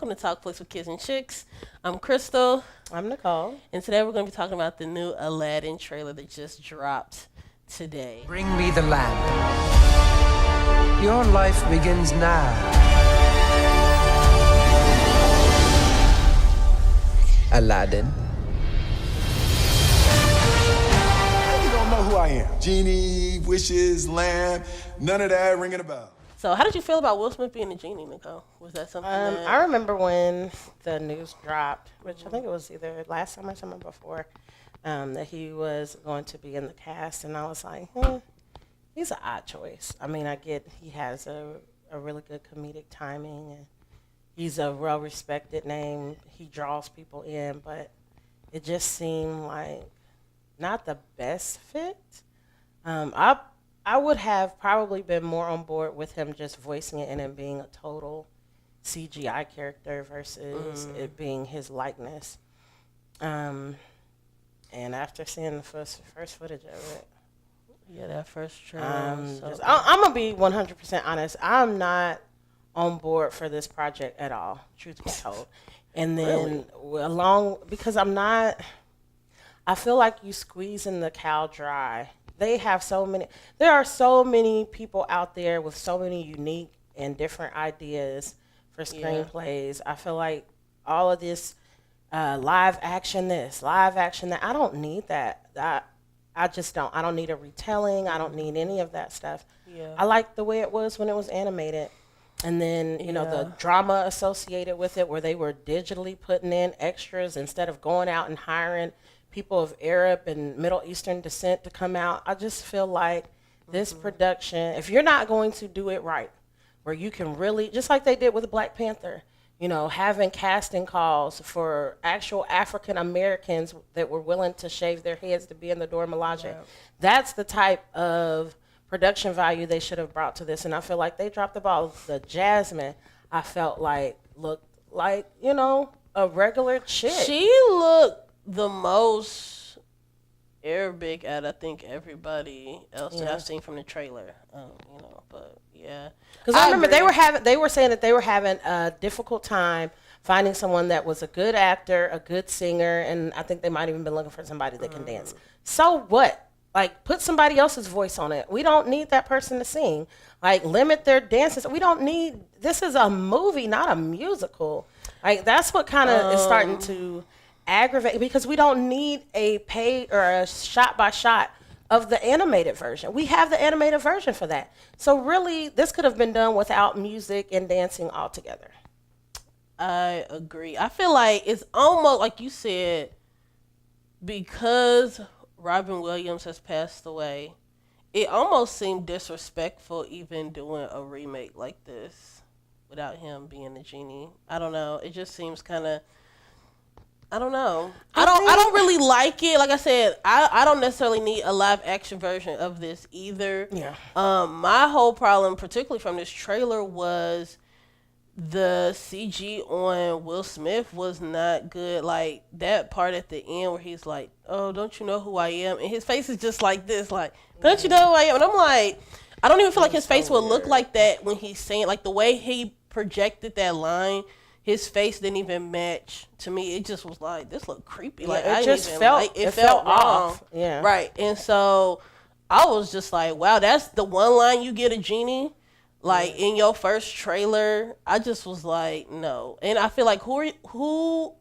welcome to Talk Flicks with Kids and Chicks. I'm Crystal. I'm Nicole. And today we're going to be talking about the new Aladdin trailer that just dropped today. Bring me the lamp. Your life begins now. Aladdin. You don't know who I am. Genie, wishes, lamb, none of that ringing a bell. So how did you feel about Will Smith being a genie, Nicole? Was that something I remember when the news dropped, which I think it was either last summer or summer before, that he was going to be in the cast, and I was like, he's an odd choice. I mean, I get he has a really good comedic timing, and he's a well-respected name. He draws people in, but it just seemed like not the best fit. I would have probably been more on board with him just voicing it and it being a total CGI character versus it being his likeness. And after seeing the first footage of it, yeah, that first trailer. I'm gonna be 100% honest. I'm not on board for this project at all, truth be told. And then because I feel like you squeezing the cow dry. There are so many people out there with so many unique and different ideas for screenplays. I feel like all of this live action that, I don't need that. I just don't. I don't need a retelling. I don't need any of that stuff. Yeah. I like the way it was when it was animated. And then, you know, the drama associated with it where they were digitally putting in extras instead of going out and hiring people of Arab and Middle Eastern descent to come out. I just feel like this production, if you're not going to do it right, where you can really, just like they did with Black Panther, you know, having casting calls for actual African Americans that were willing to shave their heads to be in the Dora Milaje. Yeah. That's the type of production value they should have brought to this. And I feel like they dropped the ball. The Jasmine, I felt like, looked like, you know, a regular chick. She looked the most Arabic at I think everybody else that I've seen from the trailer. You know, but yeah, because I remember they were saying that they were having a difficult time finding someone that was a good actor, a good singer, and I think they might even been looking for somebody that can dance. So what? Like, put somebody else's voice on it. We don't need that person to sing. Like, limit their dances. We don't need. This is a movie, not a musical. Like, that's what kind of is starting to aggravate, because we don't need a pay or a shot by shot of the animated version. We have the animated version for that. So really, this could have been done without music and dancing altogether. I agree. I feel like it's almost like you said, because Robin Williams has passed away, it almost seemed disrespectful even doing a remake like this without him being the genie. I don't know. It just seems kind of, I don't know. I don't really like it. Like I said, I don't necessarily need a live action version of this either. Yeah. My whole problem, particularly from this trailer, was the CG on Will Smith was not good. Like that part at the end where he's like, "Oh, don't you know who I am?" and his face is just like this, like, "Don't you know who I am?" And I'm like, I don't even feel like his face would look like that when he's saying, like, the way he projected that line. His face didn't even match to me. It just was like, this looked creepy. Like, it just felt, it felt off. Yeah. Right. And so I was just like, wow, that's the one line you get a genie, like, in your first trailer. I just was like, no. And I feel like who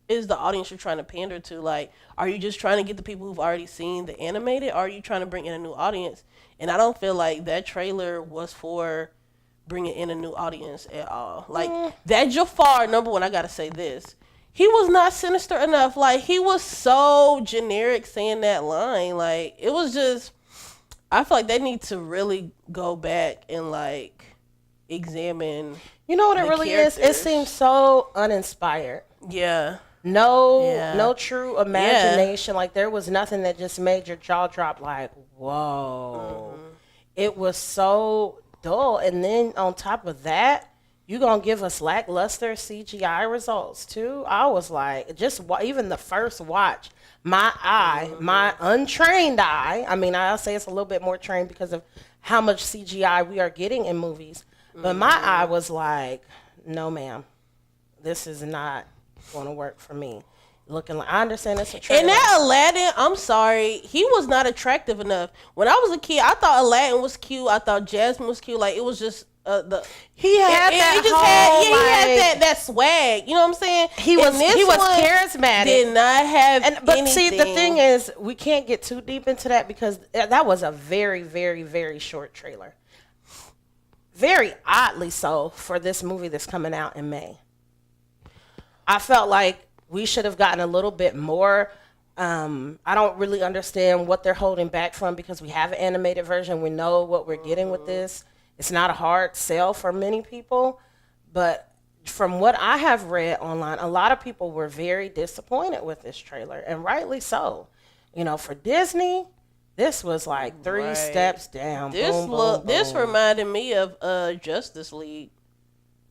is the audience you're trying to pander to? Like, are you just trying to get the people who've already seen the animated, or are you trying to bring in a new audience? And I don't feel like that trailer was for bringing in a new audience at all. Like, that Jafar, number one, I gotta say this. He was not sinister enough. Like, he was so generic saying that line. Like, it was just, I feel like they need to really go back and, like, examine. You know what it really is? It seems so uninspired. Yeah. No true imagination. Yeah. Like, there was nothing that just made your jaw drop like, whoa. It was so dull. And then on top of that, you gonna give us lackluster CGI results too? I was like, just even the first watch, my untrained eye, I mean, I'll say it's a little bit more trained because of how much CGI we are getting in movies, but my eye was like, no ma'am, this is not going to work for me. Looking like, I understand it's a trailer. And that Aladdin, I'm sorry, he was not attractive enough. When I was a kid, I thought Aladdin was cute. I thought Jasmine was cute. Like, it was just he had that swag. You know what I'm saying? He was charismatic. Did not have but anything. See, the thing is, we can't get too deep into that because that was a very, very, very short trailer. Very oddly so for this movie that's coming out in May. I felt like we should have gotten a little bit more. I don't really understand what they're holding back from because we have an animated version. We know what we're getting with this. It's not a hard sell for many people, but from what I have read online, a lot of people were very disappointed with this trailer, and rightly so. You know, for Disney, this was like three steps down. This reminded me of Justice League.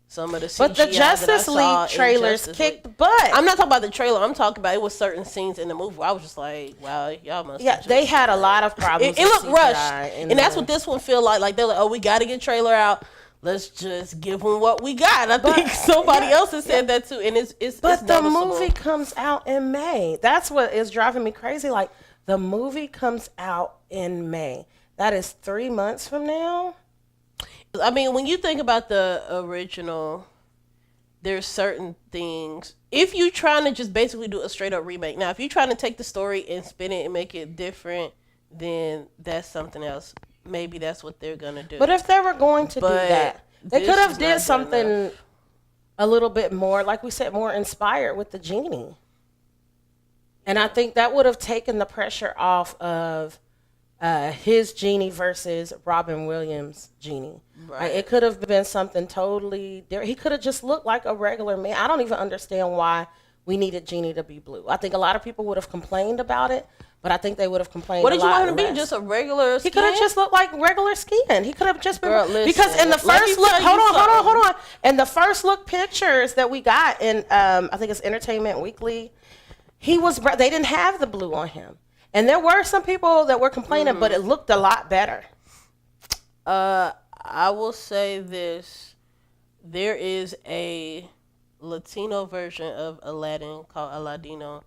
Some of the CGI but the Justice League trailers kicked butt. I'm not talking about the trailer. I'm talking about it was certain scenes in the movie where I was just like, wow, y'all must. Yeah, they had a lot of problems. It looked rushed, and that's what this one feel like. Like they're like, oh, we got to get trailer out. Let's just give them what we got. I think somebody else has said that too, and it's. But it's the movie comes out in May. That's what is driving me crazy. Like the movie comes out in May. That is 3 months from now. I mean, when you think about the original, there's certain things. If you're trying to just basically do a straight up remake, now if you're trying to take the story and spin it and make it different, then that's something else. Maybe that's what they're gonna do. But if they were going to do that, they could have did something a little bit more, like we said, more inspired with the genie. And I think that would have taken the pressure off of his genie versus Robin Williams' genie. Right. Like, it could have been something totally different. He could have just looked like a regular man. I don't even understand why we needed Genie to be blue. I think a lot of people would have complained about it, but I think they would have complained. What did you want him to less. be? Just a regular skin? He could have just looked like regular skin. He could have just been because in the let first me look, tell you hold on. In the first look pictures that we got in, I think it's Entertainment Weekly, they didn't have the blue on him. And there were some people that were complaining, but it looked a lot better. I will say this. There is a Latino version of Aladdin called Aladino.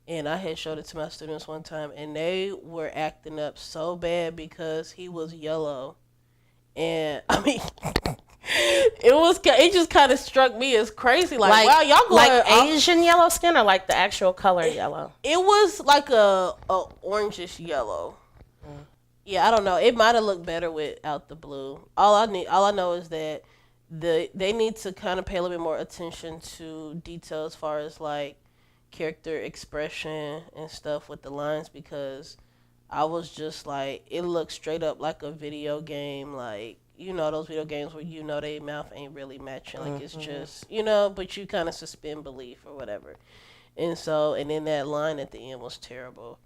And I had showed it to my students one time. And they were acting up so bad because he was yellow. And, I mean... It just kind of struck me as crazy. Like wow, y'all going like Asian yellow skin or like the actual color yellow? It was like a orangish yellow. Yeah, I don't know. It might have looked better without the blue. All I know is that they need to kind of pay a little bit more attention to detail as far as like character expression and stuff with the lines, because I was just like, it looks straight up like a video game, like, you know, those video games where you know their mouth ain't really matching. Like, it's just, you know, but you kind of suspend belief or whatever. And then that line at the end was terrible.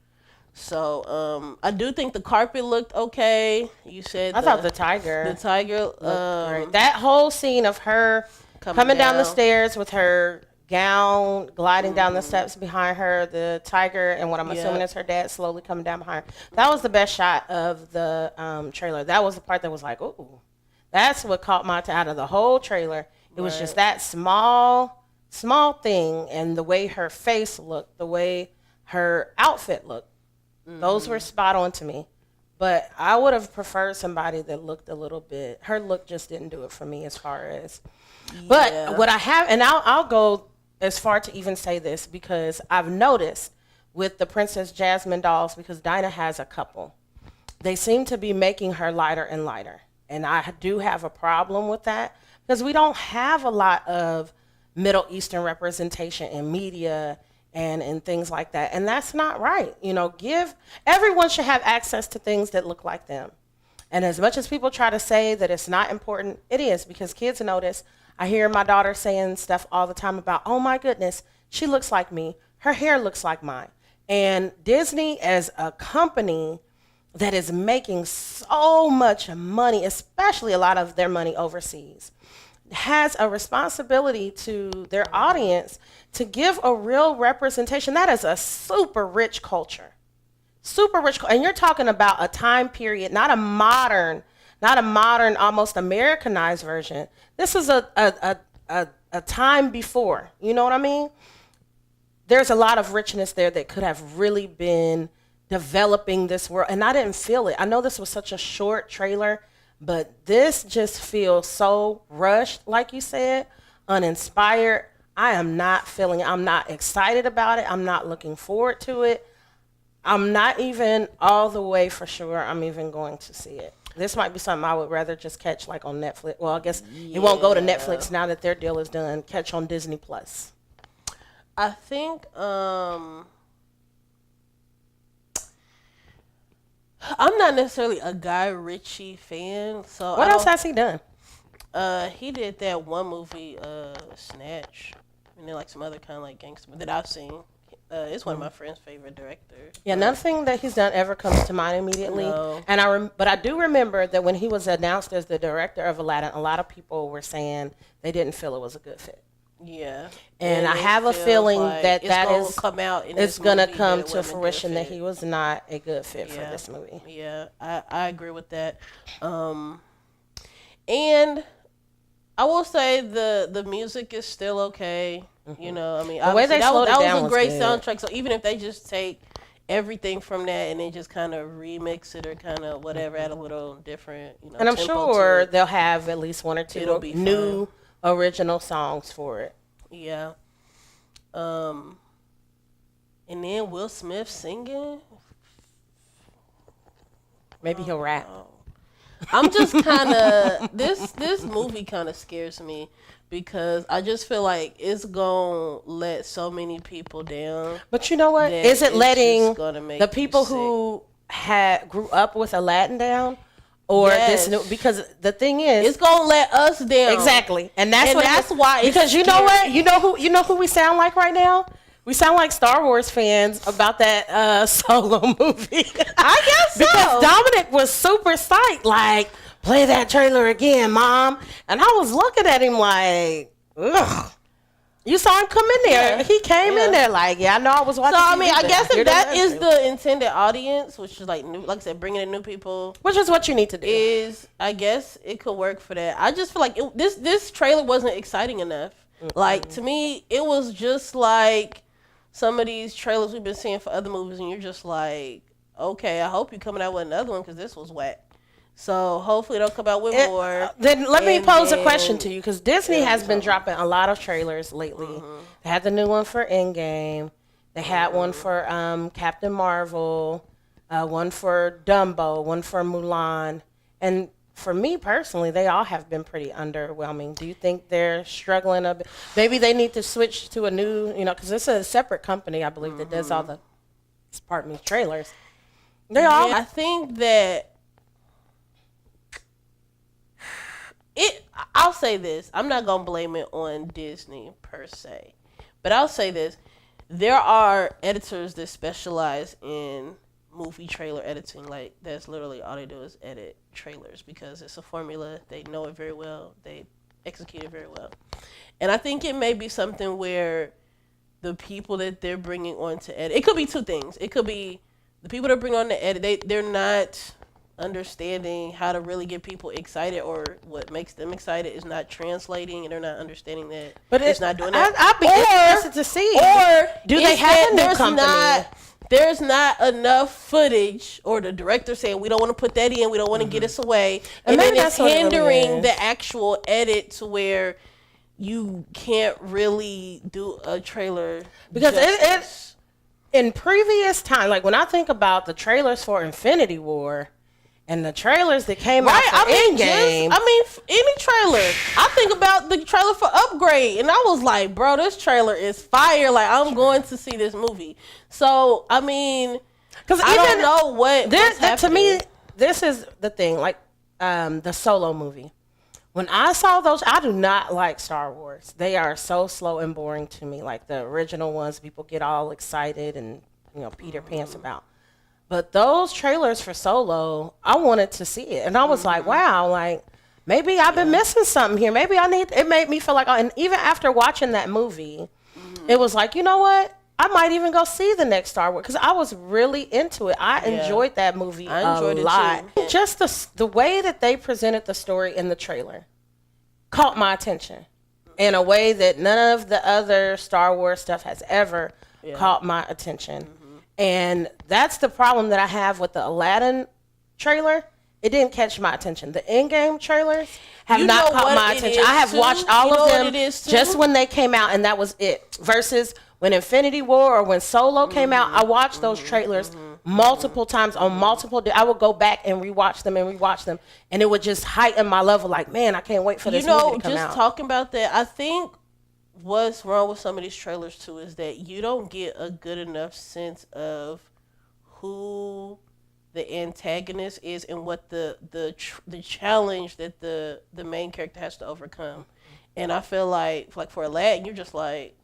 So, I do think the carpet looked okay. You said I thought the tiger. Great. That whole scene of her coming down the stairs with her gown, gliding down the steps behind her, the tiger, and what I'm assuming is her dad slowly coming down behind her. That was the best shot of the trailer. That was the part that was like, ooh. That's what caught my eye out of the whole trailer. It was just that small thing, and the way her face looked, the way her outfit looked. Those were spot on to me. But I would have preferred somebody that looked a little bit, her look just didn't do it for me as far as. But what I have, and I'll go as far to even say this, because I've noticed with the Princess Jasmine dolls, because Dinah has a couple, they seem to be making her lighter and lighter. And I do have a problem with that, because we don't have a lot of Middle Eastern representation in media and things like that. And that's not right. You know, everyone should have access to things that look like them. And as much as people try to say that it's not important, it is, because kids notice. I hear my daughter saying stuff all the time about, oh my goodness, she looks like me. Her hair looks like mine. And Disney, as a company that is making so much money, especially a lot of their money overseas, has a responsibility to their audience to give a real representation. That is a super rich culture. Super rich. And you're talking about a time period, not a modern, almost Americanized version. This is a a time before. You know what I mean? There's a lot of richness there that could have really been developing this world, and I didn't feel it. I know this was such a short trailer, but this just feels so rushed, like you said, uninspired. I am not feeling it. I'm not excited about it. I'm not looking forward to it. I'm not even all the way for sure I'm even going to see it. This might be something I would rather just catch like on Netflix. Well, I guess it won't go to Netflix now that their deal is done. Catch on Disney Plus. I think I'm not necessarily a Guy Ritchie fan, so What else has he done? he did that one movie, Snatch, and then like some other kind of like gangster that I've seen. It's one of my friend's favorite directors. Yeah, nothing that he's done ever comes to mind immediately. No. And but I do remember that when he was announced as the director of Aladdin, a lot of people were saying they didn't feel it was a good fit. Yeah, And I it have a feels feeling like that it's gonna is come out. In it's this gonna movie come that it to wasn't a good fruition that fit. he was not a good fit for Yeah. this movie. Yeah, I agree with that. And I will say the music is still okay. You know, I mean, The way they that slowed it was down a was great good. soundtrack. So even if they just take everything from that and then just kind of remix it or kind of whatever, add a little different, And I'm tempo to sure it. they'll have at least one or It'll two be new original songs for it. Yeah. And then Will Smith singing. Maybe he'll rap. I'm just kind of this movie kind of scares me because I just feel like it's gonna let so many people down. But you know what? that Is it it's letting just gonna make the you people sick. who grew up with Aladdin down, or Yes. this new? Because the thing is, It's gonna let us down. exactly, and that's why. It's because you know what? scary. You know who we sound like right now. We sound like Star Wars fans about that Solo movie. I guess so. Because Dominic was super psyched, like, play that trailer again, Mom. And I was looking at him like, ugh. You saw him come in there. Yeah. He came in there like, yeah, I know I was watching. So I TV, mean, I but guess hear if that is trailer. the intended audience, which is like new, like I said, bringing in new people, Which is what you need to do. is I guess it could work for that. I just feel like this trailer wasn't exciting enough. Like to me, it was just like some of these trailers we've been seeing for other movies, and you're just like, okay, I hope you're coming out with another one because this was whack. So hopefully they'll come out with more. Then let me And pose a then- question to you, because Disney Yeah, has been so- dropping a lot of trailers lately. They had the new one for Endgame. They had one for Captain Marvel, one for Dumbo, one for Mulan. And for me personally, they all have been pretty underwhelming. Do you think they're struggling a bit? Maybe they need to switch to a new, because it's a separate company, I believe, that does all the, pardon me, trailers. They all. I think that I'll say this. I'm not gonna blame it on Disney per se, but I'll say this: there are editors that specialize in movie trailer editing. Like that's literally all they do is edit trailers because it's a formula. They know it very well. They execute it very well, and I think it may be something where the people that they're bringing on to edit. It could be two things. It could be the people that bring on the edit. They're not understanding how to really get people excited, or what makes them excited is not translating, and they're not understanding that. But it's not doing that. I'd be interested to see. Or do they it's have that a new company? There's not enough footage, or the director saying we don't want to put that in, we don't want to get us away, And and maybe then it's that's what it really hindering is. the actual edit to where you can't really do a trailer Because justice. in previous time, like when I think about the trailers for Infinity War and the trailers that came out for Endgame, Any trailer. I think about the trailer for Upgrade, and I was like, bro, this trailer is fire. Like, I'm going to see this movie. So, I mean, because I don't know what. to me, this is the thing. Like the Solo movie. When I saw those, I do not like Star Wars. They are so slow and boring to me. Like the original ones, people get all excited and Peter Pants about. But those trailers for Solo, I wanted to see it, and I was like, wow, like maybe I've been missing something here. Maybe I need. It made me feel like, and even after watching that movie, it was like, you know what? I might even go see the next Star Wars because I was really into it. I enjoyed that movie I enjoyed a it lot. too. Just the way that they presented the story in the trailer caught my attention. in a way that none of the other Star Wars stuff has ever caught my attention. And that's the problem that I have with the Aladdin trailer. It didn't catch my attention. The in-game trailers have not caught my attention. I have watched all of them just when they came out, and that was it. Versus when Infinity War or when Solo came out, I watched those trailers multiple times on multiple days. I would go back and rewatch them, and it would just heighten my level. Like, man, I can't wait for this movie to come out. Just talking about that, I think what's wrong with some of these trailers too is that you don't get a good enough sense of who the antagonist is and what the challenge that the main character has to overcome. And I feel like for Aladdin, you're just like,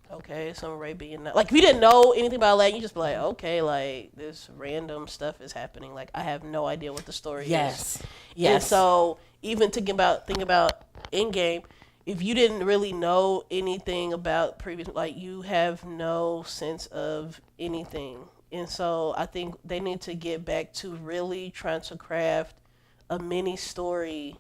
okay, some Arabian. Like, if you didn't know anything about Aladdin, you just be like, okay, like, this random stuff is happening. Like, I have no idea what the story is. Yes. And so, even thinking about Endgame, if you didn't really know anything about previous, like, you have no sense of anything. And so I think they need to get back to really trying to craft a mini story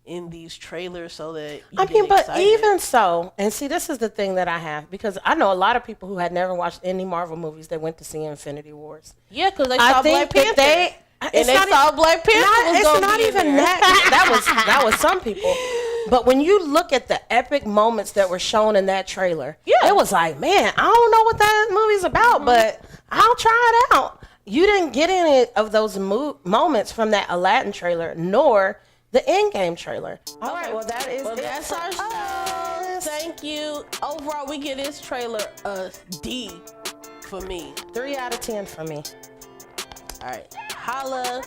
in these trailers so that you get excited. Even so, and see, this is the thing that I have, because I know a lot of people who had never watched any Marvel movies that went to see Infinity Wars. Yeah, because they saw Black Panther. It's not even that. That was some people. But when you look at the epic moments that were shown in that trailer, it was like, man, I don't know what that movie's about, but I'll try it out. You didn't get any of those moments from that Aladdin trailer, nor the Endgame trailer. All right, well, that's our show. Thank you. Overall, we give this trailer a D for me. 3 out of 10 for me. All right. Holla.